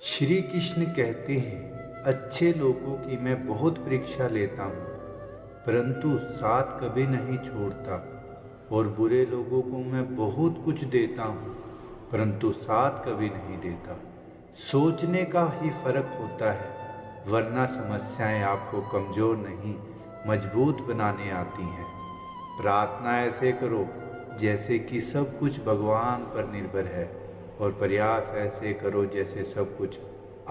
श्री कृष्ण कहते हैं, अच्छे लोगों की मैं बहुत परीक्षा लेता हूँ, परंतु साथ कभी नहीं छोड़ता। और बुरे लोगों को मैं बहुत कुछ देता हूँ, परंतु साथ कभी नहीं देता। सोचने का ही फर्क होता है, वरना समस्याएं आपको कमज़ोर नहीं मजबूत बनाने आती हैं। प्रार्थना ऐसे करो जैसे कि सब कुछ भगवान पर निर्भर है, और प्रयास ऐसे करो जैसे सब कुछ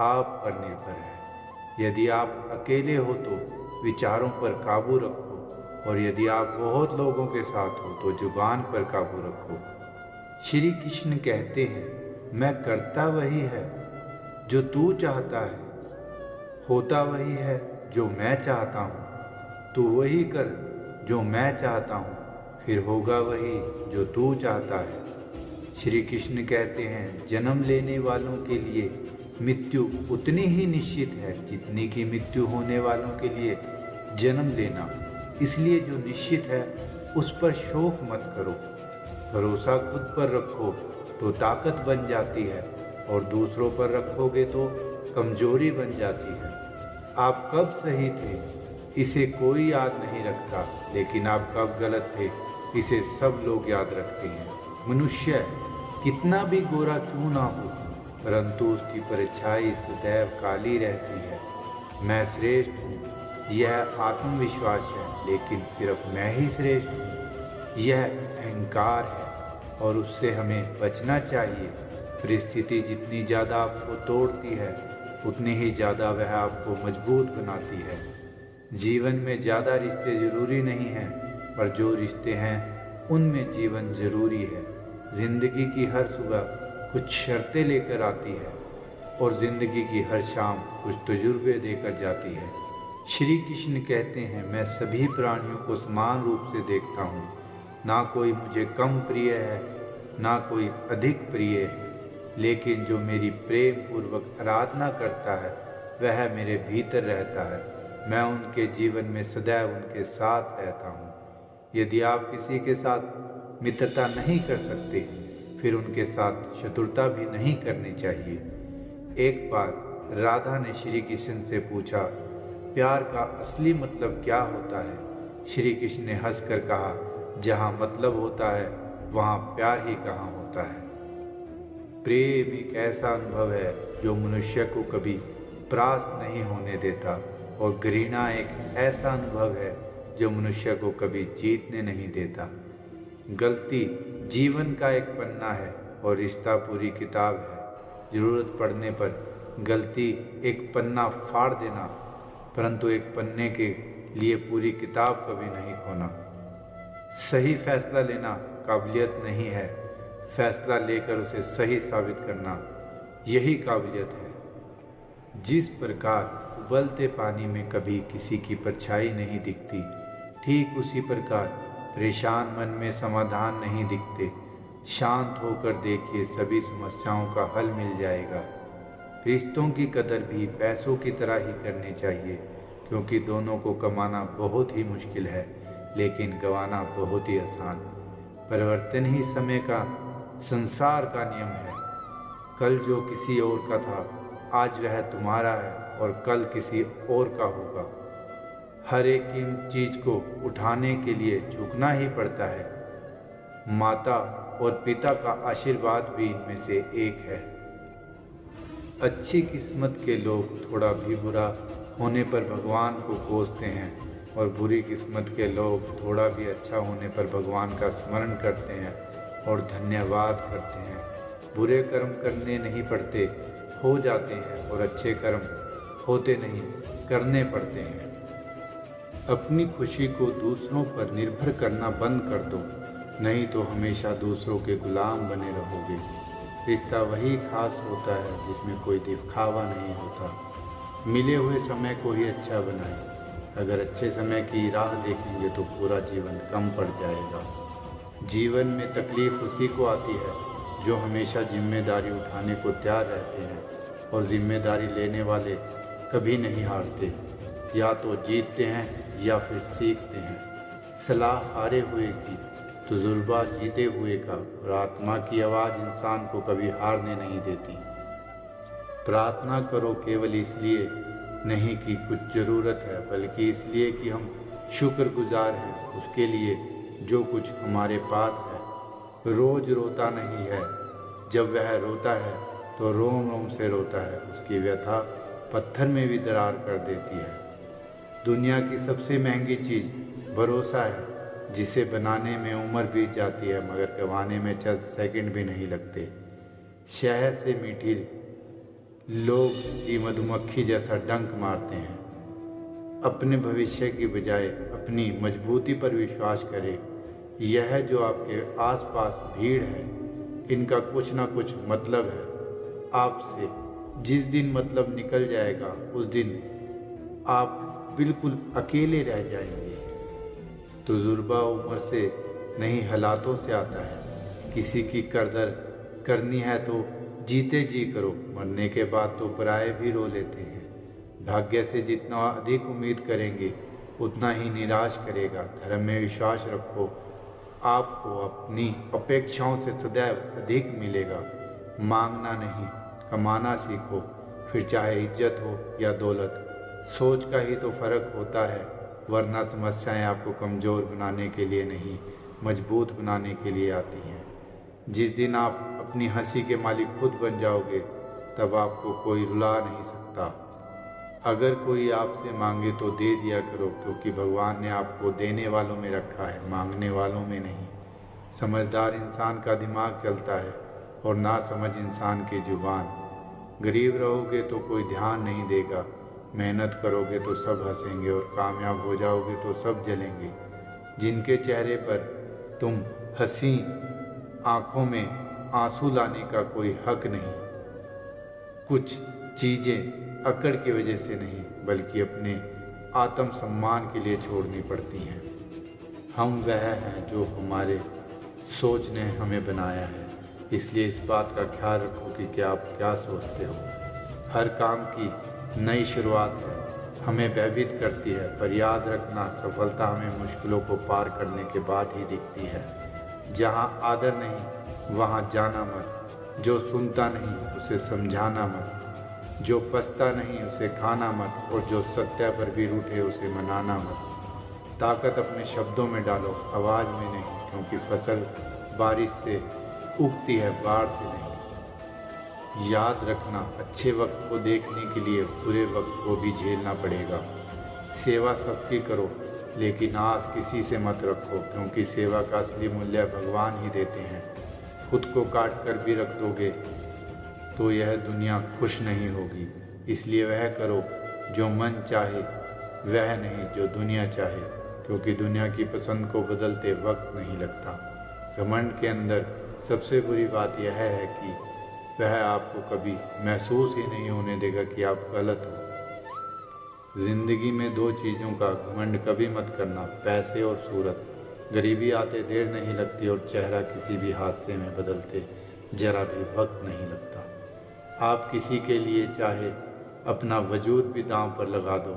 आप पर निर्भर है। यदि आप अकेले हो तो विचारों पर काबू रखो, और यदि आप बहुत लोगों के साथ हो तो जुबान पर काबू रखो। श्री कृष्ण कहते हैं, मैं करता वही है जो तू चाहता है, होता वही है जो मैं चाहता हूँ। तू वही कर जो मैं चाहता हूँ, फिर होगा वही जो तू चाहता है। श्री कृष्ण कहते हैं, जन्म लेने वालों के लिए मृत्यु उतनी ही निश्चित है जितनी कि मृत्यु होने वालों के लिए जन्म लेना। इसलिए जो निश्चित है उस पर शोक मत करो। भरोसा खुद पर रखो तो ताकत बन जाती है, और दूसरों पर रखोगे तो कमजोरी बन जाती है। आप कब सही थे इसे कोई याद नहीं रखता, लेकिन आप कब गलत थे इसे सब लोग याद रखते हैं। मनुष्य कितना भी गोरा क्यों ना हो, परंतु उसकी परछाई सदैव काली रहती है। मैं श्रेष्ठ हूँ, यह आत्मविश्वास है, लेकिन सिर्फ मैं ही श्रेष्ठ हूँ, यह अहंकार है, और उससे हमें बचना चाहिए। परिस्थिति जितनी ज़्यादा आपको तोड़ती है, उतनी ही ज़्यादा वह आपको मजबूत बनाती है। जीवन में ज़्यादा रिश्ते ज़रूरी नहीं हैं, पर जो रिश्ते हैं उनमें जीवन ज़रूरी है। ज़िंदगी की हर सुबह कुछ शर्तें लेकर आती है, और ज़िंदगी की हर शाम कुछ तजुर्बे देकर जाती है। श्री कृष्ण कहते हैं, मैं सभी प्राणियों को समान रूप से देखता हूँ। ना कोई मुझे कम प्रिय है, ना कोई अधिक प्रिय, लेकिन जो मेरी प्रेम पूर्वक आराधना करता है वह मेरे भीतर रहता है। मैं उनके जीवन में सदैव उनके साथ रहता हूँ। यदि आप किसी के साथ मित्रता नहीं कर सकते, फिर उनके साथ शत्रुता भी नहीं करनी चाहिए। एक बार राधा ने श्री कृष्ण से पूछा, प्यार का असली मतलब क्या होता है? श्री कृष्ण ने हंसकर कहा, जहाँ मतलब होता है वहाँ प्यार ही कहाँ होता है। प्रेम एक ऐसा अनुभव है जो मनुष्य को कभी परास्त नहीं होने देता, और घृणा एक ऐसा अनुभव है जो मनुष्य को कभी जीतने नहीं देता। गलती जीवन का एक पन्ना है, और रिश्ता पूरी किताब है। ज़रूरत पड़ने पर गलती एक पन्ना फाड़ देना, परंतु एक पन्ने के लिए पूरी किताब कभी नहीं खोना। सही फैसला लेना काबिलियत नहीं है, फैसला लेकर उसे सही साबित करना यही काबिलियत है। जिस प्रकार उबलते पानी में कभी किसी की परछाई नहीं दिखती, ठीक उसी प्रकार परेशान मन में समाधान नहीं दिखते। शांत होकर देखिए, सभी समस्याओं का हल मिल जाएगा। रिश्तों की कदर भी पैसों की तरह ही करनी चाहिए, क्योंकि दोनों को कमाना बहुत ही मुश्किल है, लेकिन गंवाना बहुत ही आसान। परिवर्तन ही समय का, संसार का नियम है। कल जो किसी और का था, आज वह तुम्हारा है, और कल किसी और का होगा। हर एक चीज को उठाने के लिए झुकना ही पड़ता है। माता और पिता का आशीर्वाद भी इनमें से एक है। अच्छी किस्मत के लोग थोड़ा भी बुरा होने पर भगवान को कोसते हैं, और बुरी किस्मत के लोग थोड़ा भी अच्छा होने पर भगवान का स्मरण करते हैं और धन्यवाद करते हैं। बुरे कर्म करने नहीं पड़ते, हो जाते हैं, और अच्छे कर्म होते नहीं, करने पड़ते हैं। अपनी खुशी को दूसरों पर निर्भर करना बंद कर दो, नहीं तो हमेशा दूसरों के गुलाम बने रहोगे। रिश्ता वही खास होता है जिसमें कोई दिखावा नहीं होता। मिले हुए समय को ही अच्छा बनाएं। अगर अच्छे समय की राह देखेंगे तो पूरा जीवन कम पड़ जाएगा। जीवन में तकलीफ उसी को आती है जो हमेशा जिम्मेदारी उठाने को तैयार रहते हैं, और जिम्मेदारी लेने वाले कभी नहीं हारते। या तो जीतते हैं या फिर सीखते हैं। सलाह हारे हुए की, तजुर्बा जीते हुए का, और आत्मा की आवाज़ इंसान को कभी हारने नहीं देती। प्रार्थना करो केवल इसलिए नहीं कि कुछ ज़रूरत है, बल्कि इसलिए कि हम शुक्रगुजार हैं उसके लिए जो कुछ हमारे पास है। रोज़ रोता नहीं है, जब वह रोता है तो रोम रोम से रोता है। उसकी व्यथा पत्थर में भी दरार कर देती है। दुनिया की सबसे महंगी चीज़ भरोसा है, जिसे बनाने में उम्र बीत जाती है मगर गंवाने में चंद सेकंड भी नहीं लगते। शहद से मीठी लोग की मधुमक्खी जैसा डंक मारते हैं। अपने भविष्य की बजाय अपनी मजबूती पर विश्वास करें। यह जो आपके आसपास भीड़ है, इनका कुछ ना कुछ मतलब है आपसे। जिस दिन मतलब निकल जाएगा उस दिन आप बिल्कुल अकेले रह जाएंगे। तजुर्बा उम्र से नहीं हालातों से आता है। किसी की कदर करनी है तो जीते जी करो, मरने के बाद तो पराए भी रो लेते हैं। भाग्य से जितना अधिक उम्मीद करेंगे उतना ही निराश करेगा। धर्म में विश्वास रखो, आपको अपनी अपेक्षाओं से सदैव अधिक मिलेगा। मांगना नहीं, कमाना सीखो, फिर चाहे इज्जत हो या दौलत। सोच का ही तो फर्क होता है, वरना समस्याएं आपको कमज़ोर बनाने के लिए नहीं, मजबूत बनाने के लिए आती हैं। जिस दिन आप अपनी हंसी के मालिक खुद बन जाओगे, तब आपको कोई रुला नहीं सकता। अगर कोई आपसे मांगे तो दे दिया करो, क्योंकि भगवान ने आपको देने वालों में रखा है, मांगने वालों में नहीं। समझदार इंसान का दिमाग चलता है और नासमझ इंसान की जुबान। गरीब रहोगे तो कोई ध्यान नहीं देगा, मेहनत करोगे तो सब हंसेंगे और कामयाब हो जाओगे तो सब जलेंगे। जिनके चेहरे पर तुम हंसी, आंखों में आंसू लाने का कोई हक नहीं। कुछ चीज़ें अकड़ की वजह से नहीं, बल्कि अपने आत्मसम्मान के लिए छोड़नी पड़ती हैं। हम वह हैं जो हमारे सोच ने हमें बनाया है, इसलिए इस बात का ख्याल रखो कि क्या आप क्या सोचते हो। हर काम की नई शुरुआत है, हमें भयभीत करती है, पर याद रखना सफलता हमें मुश्किलों को पार करने के बाद ही दिखती है। जहाँ आदर नहीं वहाँ जाना मत, जो सुनता नहीं उसे समझाना मत, जो पछता नहीं उसे खाना मत, और जो सत्य पर भी रूठे उसे मनाना मत। ताकत अपने शब्दों में डालो, आवाज़ में नहीं, क्योंकि फसल बारिश से उगती है, बाढ़ से नहीं। याद रखना, अच्छे वक्त को देखने के लिए बुरे वक्त को भी झेलना पड़ेगा। सेवा सबकी करो, लेकिन आस किसी से मत रखो, क्योंकि सेवा का असली मूल्य भगवान ही देते हैं। खुद को काट कर भी रख दोगे तो यह दुनिया खुश नहीं होगी। इसलिए वह करो जो मन चाहे, वह नहीं जो दुनिया चाहे, क्योंकि दुनिया की पसंद को बदलते वक्त नहीं लगता। घमंड के अंदर सबसे बुरी बात यह है कि वह आपको कभी महसूस ही नहीं होने देगा कि आप गलत हो। जिंदगी में दो चीज़ों का घमंड कभी मत करना, पैसे और सूरत। गरीबी आते देर नहीं लगती और चेहरा किसी भी हादसे में बदलते जरा भी वक्त नहीं लगता। आप किसी के लिए चाहे अपना वजूद भी दांव पर लगा दो,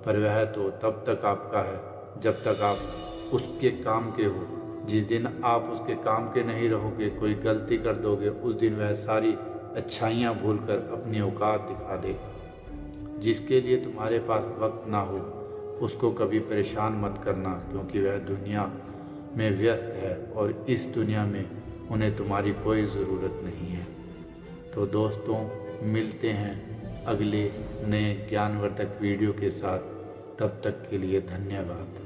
पर वह तो तब तक आपका है जब तक आप उसके काम के हो। जिस दिन आप उसके काम के नहीं रहोगे, कोई गलती कर दोगे, उस दिन वह सारी अच्छाइयाँ भूलकर अपनी औकात दिखा देगा। जिसके लिए तुम्हारे पास वक्त ना हो उसको कभी परेशान मत करना, क्योंकि वह दुनिया में व्यस्त है और इस दुनिया में उन्हें तुम्हारी कोई ज़रूरत नहीं है। तो दोस्तों, मिलते हैं अगले नए ज्ञानवर्धक वीडियो के साथ। तब तक के लिए धन्यवाद।